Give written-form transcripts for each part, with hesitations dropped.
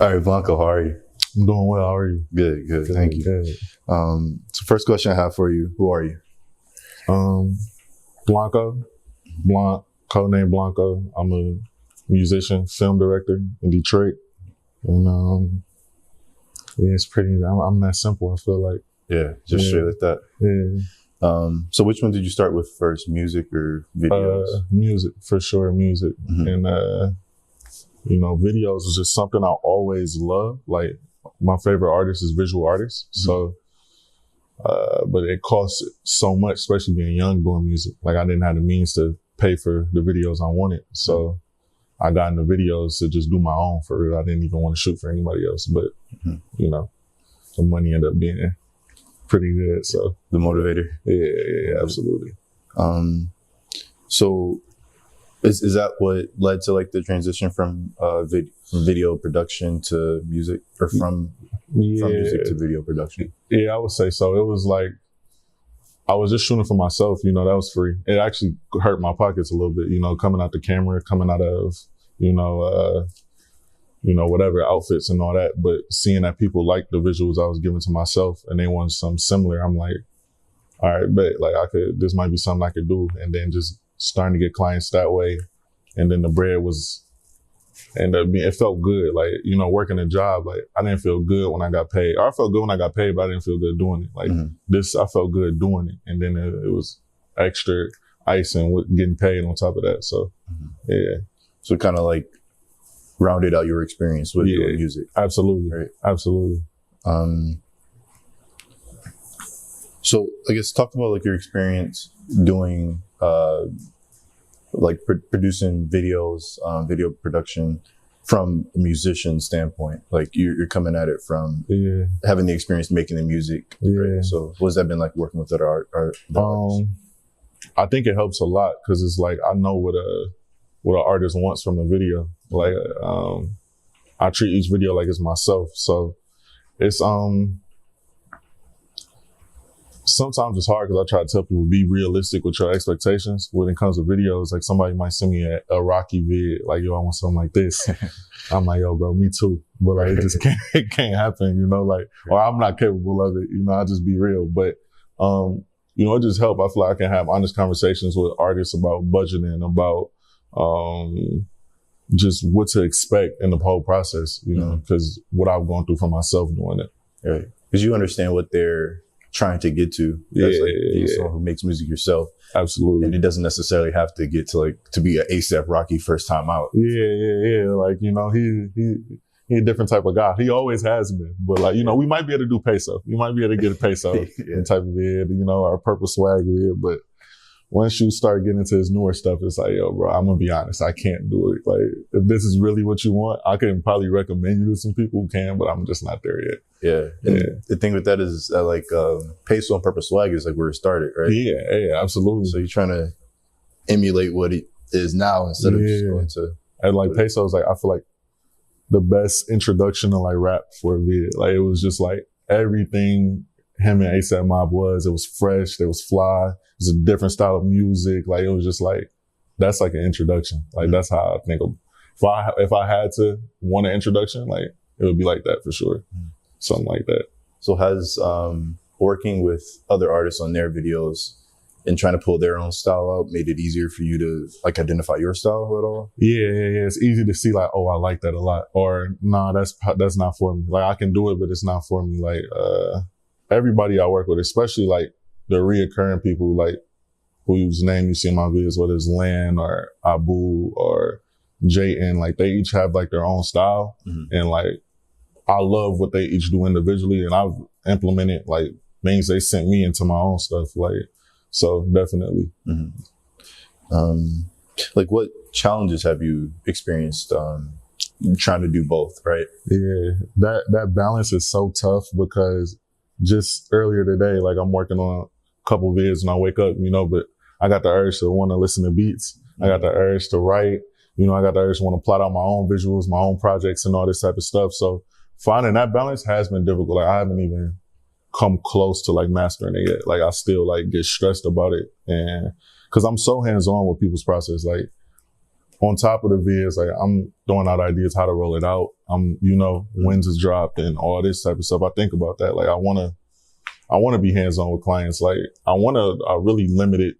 All right, Blanco, how are you? I'm doing well. How are you? Good, good. Thank you. Good. So first question I have for you, who are you? Blanco, codename Blanco. I'm a musician, film director in Detroit. And yeah, it's pretty, I'm that simple, I feel like. Yeah, just straight like that. Yeah. So which one did you start with first, music or videos? Music, for sure, music. Mhm. And, videos is just something I always love. Like, my favorite artist is visual artists. So, but it costs so much, especially being young doing music. Like, I didn't have the means to pay for the videos I wanted. So I got into videos to just do my own for real. I didn't even want to shoot for anybody else, but the money ended up being pretty good. So The motivator. yeah, absolutely. So is that what led to like the transition from video production to music, or from music to video production? Yeah, I would say so. It was like, I was just shooting for myself, that was free. It actually hurt my pockets a little bit, coming out the camera, coming out of, whatever outfits and all that. But seeing that people liked the visuals I was giving to myself and they wanted something similar, I'm like, all right, bet, like this might be something I could do. And then just starting to get clients that way. And then the bread it felt good. Like, working a job, like I didn't feel good when I got paid. Or I felt good when I got paid, but I didn't feel good doing it. Like I felt good doing it. And then it was extra icing with getting paid on top of that. So, yeah. So kind of like rounded out your experience with your music. Absolutely. Right. Absolutely. So I guess talk about like your experience doing, producing videos, video production from a musician standpoint. Like you're coming at it from having the experience making the music. Yeah. Right? So what has that been like working with other artists? I think it helps a lot because it's like, I know what an artist wants from the video. Like, I treat each video like it's myself. So it's, sometimes it's hard because I try to tell people, be realistic with your expectations when it comes to videos. Like somebody might send me a Rocky vid, like, yo, I want something like this. I'm like, yo, bro, me too. But like, it just can't happen, or I'm not capable of it. I'll just be real. But, it just helps. I feel like I can have honest conversations with artists about budgeting, about, just what to expect in the whole process, because what I've gone through for myself doing it. Right. Because you understand what they're trying to get to. Being someone who makes music yourself. Absolutely. And it doesn't necessarily have to get to be an ASAP Rocky first time out. Yeah. Like, he a different type of guy. He always has been. But like, we might be able to do peso. You might be able to get a peso type of vid, or a purple swag vid. But once you start getting into his newer stuff, it's like, yo, bro, I'm gonna be honest, I can't do it. Like, if this is really what you want, I can probably recommend you to some people who can, but I'm just not there yet. Yeah. And the thing with that is that peso and purple swag is like where it started, right? Yeah, absolutely. So you're trying to emulate what it is now instead of just going to. And like peso is like, I feel like the best introduction to like rap for a vid. Like, it was just like everything him and ASAP Mob it was fresh, it was fly, it was a different style of music. Like, it was just like, that's like an introduction. Like, that's how I think of, if I had to want an introduction, like, it would be like that for sure. Something like that. So has working with other artists on their videos and trying to pull their own style out made it easier for you to like identify your style at all? Yeah. It's easy to see like, oh, I like that a lot. Or nah, that's not for me. Like, I can do it, but it's not for me. Like, everybody I work with, especially like the reoccurring people, like whose name you see in my videos, whether it's Lan or Abu or Jayton, like they each have like their own style. And like, I love what they each do individually, and I've implemented like things they sent me into my own stuff. Like, so definitely. Like, what challenges have you experienced trying to do both, right? Yeah, that balance is so tough because just earlier today, like I'm working on a couple vids and I wake up, but I got the urge to want to listen to beats. I got the urge to write, I got the urge to want to plot out my own visuals, my own projects and all this type of stuff. So finding that balance has been difficult. Like, I haven't even come close to like mastering it yet. Like, I still like get stressed about it. And cause I'm so hands on with people's process. Like, on top of the vids, like I'm throwing out ideas how to roll it out. I'm, you know, when's it's dropped and all this type of stuff. I think about that. Like I want to be hands-on with clients. Like I want a really limited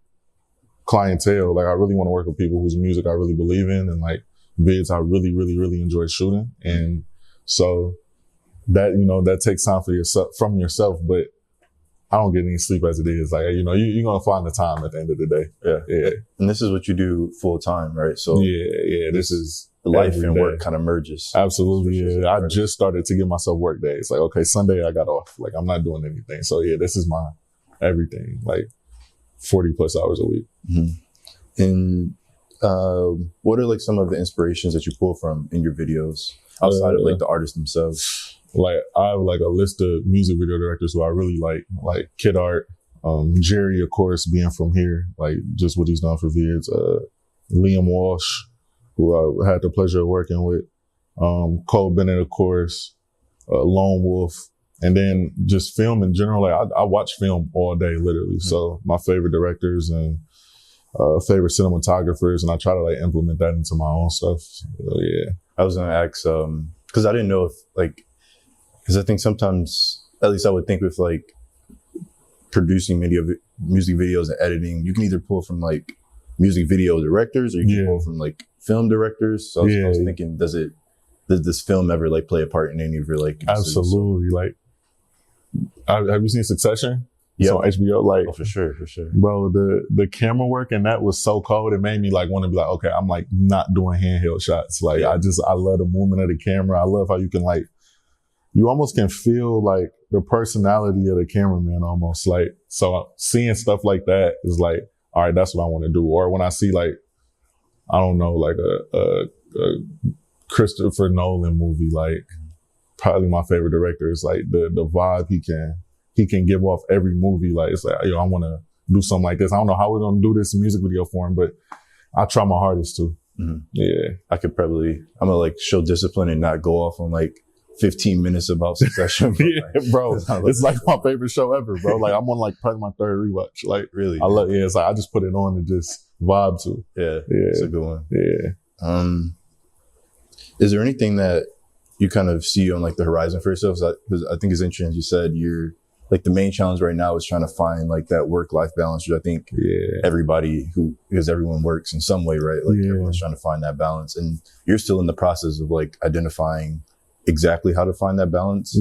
clientele. Like I really want to work with people whose music I really believe in and like vids I really, really, really enjoy shooting. And so that, you know, that takes time for yourself, from yourself, but I don't get any sleep as it is. Like, you know, you're going to find the time at the end of the day. Yeah. And this is what you do full time, right? So yeah. This is life and work kind of merges. Absolutely. Yeah. I just started to give myself work days. Like, okay, Sunday I got off. Like, I'm not doing anything. So yeah, this is my everything. Like 40 plus hours a week. Mm-hmm. And what are like some of the inspirations that you pull from in your videos outside of like the artists themselves? Like I have like a list of music video directors who I really like Kid Art, Jerry, of course, being from here, like just what he's done for vids, Liam Walsh, who I had the pleasure of working with, Cole Bennett, of course, Lone Wolf, and then just film in general. Like I watch film all day, literally. Mm-hmm. So my favorite directors and favorite cinematographers, and I try to like implement that into my own stuff. So, yeah. I was gonna ask, because I didn't know if like, because I think sometimes, at least I would think with like producing music videos and editing, you can either pull from like music video directors or you can pull from like film directors. So I was thinking, does this film ever like play a part in any of your like? Absolutely. Like, have you seen Succession? Yeah, on HBO. Like, for sure. Bro, the camera work and that was so cold. It made me like want to be like, okay, I'm like not doing handheld shots. Like, I love the movement of the camera. I love how you can like, you almost can feel like the personality of the cameraman almost. Like, so seeing stuff like that is like, all right, that's what I want to do. Or when I see like, I don't know, like a Christopher Nolan movie, like probably my favorite director is like the vibe he can give off every movie. Like, it's like, yo, I want to do something like this. I don't know how we're going to do this music video for him, but I try my hardest to. Mm-hmm. Yeah. I'm going to like show discipline and not go off on like 15 minutes about Succession. Bro, it's like my favorite show ever, bro. Like I'm on like probably my third rewatch. Like really, I love. Yeah, it's like I just put it on and just vibe to. Yeah, it's a good one. Yeah. Is there anything that you kind of see on like the horizon for yourself? Because I think it's interesting. You said you're like the main challenge right now is trying to find like that work-life balance, which I think because everyone works in some way, right? Like everyone's trying to find that balance, and you're still in the process of like identifying exactly how to find that balance.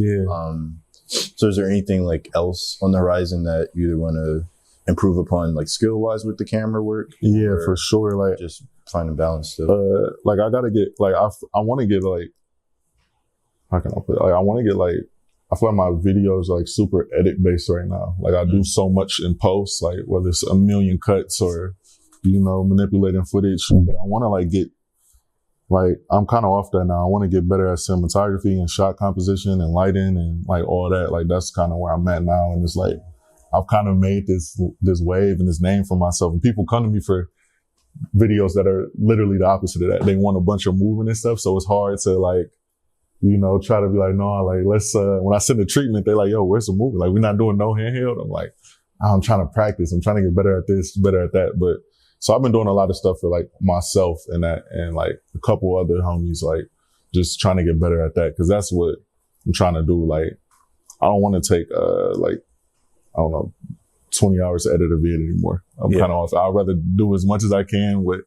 So is there anything like else on the horizon that you either want to improve upon like skill wise with the camera work? Yeah, for sure. Like just find a balance still. Like I gotta get like, I want to get like, how can I put it? Like I want to get like, I feel like my videos are like super edit based right now. Like I do so much in post, like whether it's a million cuts or, you know, manipulating footage, but I want to like get, like, I'm kind of off that now. I want to get better at cinematography and shot composition and lighting and like all that. Like that's kind of where I'm at now. And it's like, I've kind of made this wave and this name for myself. And people come to me for videos that are literally the opposite of that. They want a bunch of movement and stuff. So it's hard to like, you know, try to be like, no, like let's, when I send the treatment, they're like, yo, where's the movement? Like we're not doing no handheld. I'm like, I'm trying to practice. I'm trying to get better at this, better at that. But so I've been doing a lot of stuff for like myself and that, and like a couple other homies, like just trying to get better at that. Cause that's what I'm trying to do. Like, I don't want to take, like, I don't know, 20 hours to edit a video anymore. I'm kind of off. I'd rather do as much as I can with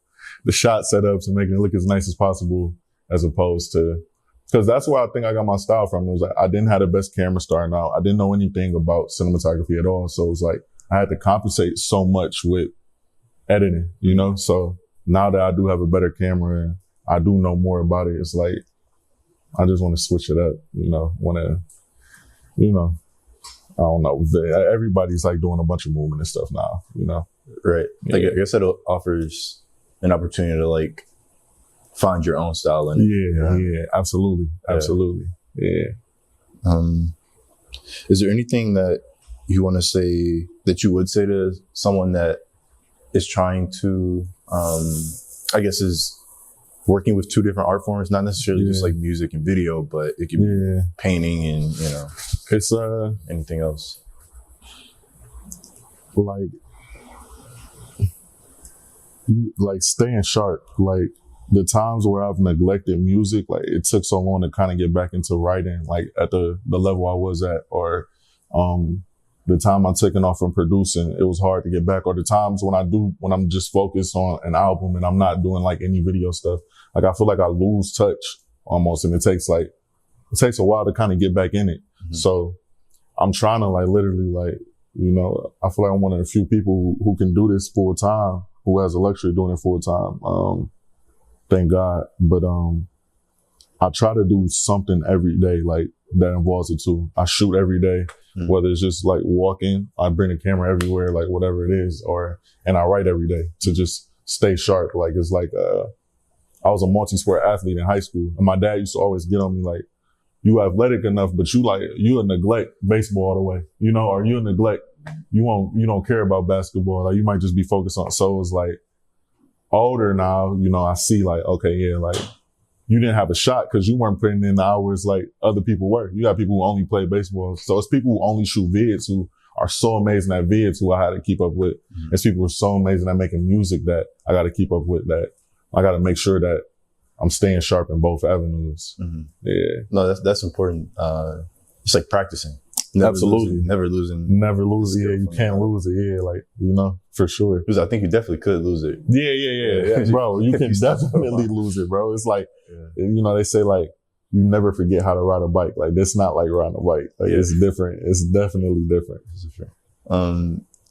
the shot setups and making it look as nice as possible as opposed to, cause that's where I think I got my style from. It was like, I didn't have the best camera starting out. I didn't know anything about cinematography at all. So it was like, I had to compensate so much with editing, you know? So now that I do have a better camera and I do know more about it, it's like, I just want to switch it up, you know, you know, I don't know. Everybody's like doing a bunch of movement and stuff now, you know? Right. Yeah. Like, I guess that offers an opportunity to like find your own style. Yeah, absolutely. Absolutely. Yeah. Is there anything that you want to say that you would say to someone that is trying to, I guess is working with two different art forms, not necessarily just like music and video, but it could be painting and, you know, it's anything else. Like staying sharp. Like the times where I've neglected music, like it took so long to kind of get back into writing, like at the level I was at, or the time I'm taking off from producing, it was hard to get back. Or the times when I'm just focused on an album and I'm not doing like any video stuff, like I feel like I lose touch almost, and it takes a while to kind of get back in it. Mm-hmm. So I'm trying to like literally like, you know, I feel like I'm one of the few people who can do this full time, who has the luxury of doing it full time. Thank God. But I try to do something every day, like that involves it too. I shoot every day, whether it's just like walking, I bring the camera everywhere, like whatever it is, and I write every day to just stay sharp. Like it's like, I was a multi-sport athlete in high school, and my dad used to always get on me like, you athletic enough, but you neglect baseball all the way, you know, or you neglect, you don't care about basketball. Like you might just be focused on, so it's like older now, you know, I see like, okay, yeah, like you didn't have a shot because you weren't putting in the hours like other people were. You got people who only play baseball. So it's people who only shoot vids who are so amazing at vids who I had to keep up with. Mm-hmm. It's people who are so amazing at making music that I got to keep up with, that I got to make sure that I'm staying sharp in both avenues. Mm-hmm. Yeah. No, that's important. It's like practicing. Absolutely. Never losing. Yeah, you can't lose it. Yeah, like, you know, for sure. Because I think you definitely could lose it. Yeah. Bro, you can definitely lose it, bro. It's like, you know, they say like, you never forget how to ride a bike. Like, that's not like riding a bike. Like, it's different. It's definitely different.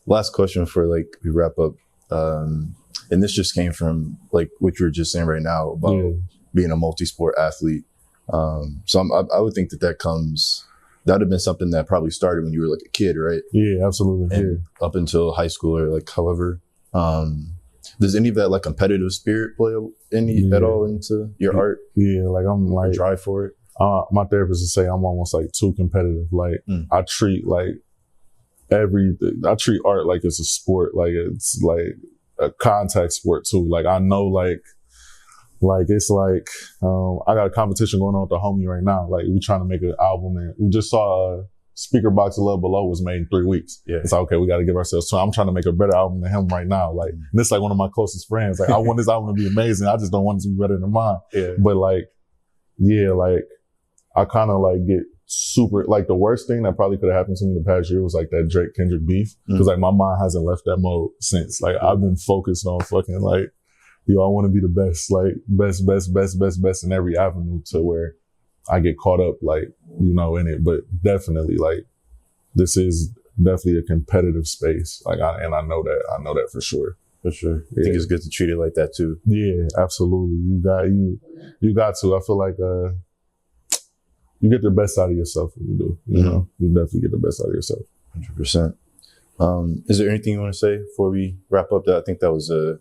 Last question for like, we wrap up. And this just came from like what you were just saying right now about being a multi-sport athlete. So I would think that would have been something that probably started when you were like a kid, right? Yeah, absolutely. And up until high school or like however. Does any of that like competitive spirit play at all into your art? Yeah, like I'm like drive for it. My therapist would say I'm almost like too competitive. Like I treat art like it's a sport, like it's like a contact sport too. Like I know like it's like, I got a competition going on with the homie right now. Like we trying to make an album, and we just saw Speaker Box of Love Below was made in 3 weeks. Yeah. It's like, okay, we got to give ourselves time. I'm trying to make a better album than him right now. Like, and this is like one of my closest friends. Like I want this album to be amazing. I just don't want it to be better than mine. Yeah. But like, yeah, like I kind of like get super, like the worst thing that probably could have happened to me the past year was like that Drake Kendrick beef. Cause like my mind hasn't left that mode since. Like I've been focused on fucking like, I want to be the best, like best in every avenue, to where I get caught up, like, you know, in it. But definitely, like, this is definitely a competitive space. Like, I know that for sure. For sure. I think it's good to treat it like that too. Yeah, absolutely. You got to. I feel like, you get the best out of yourself when you do. You know, you definitely get the best out of yourself. 100%. Is there anything you want to say before we wrap up? I think that was a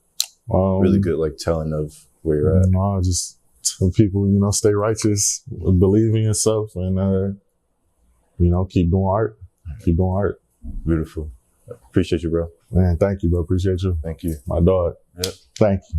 really good, like, telling of where you're at. No, just tell people, you know, stay righteous, believe in yourself, and, you know, keep doing art. Keep doing art. Beautiful. Appreciate you, bro. Man, thank you, bro. Appreciate you. Thank you. My dog. Yep. Thank you.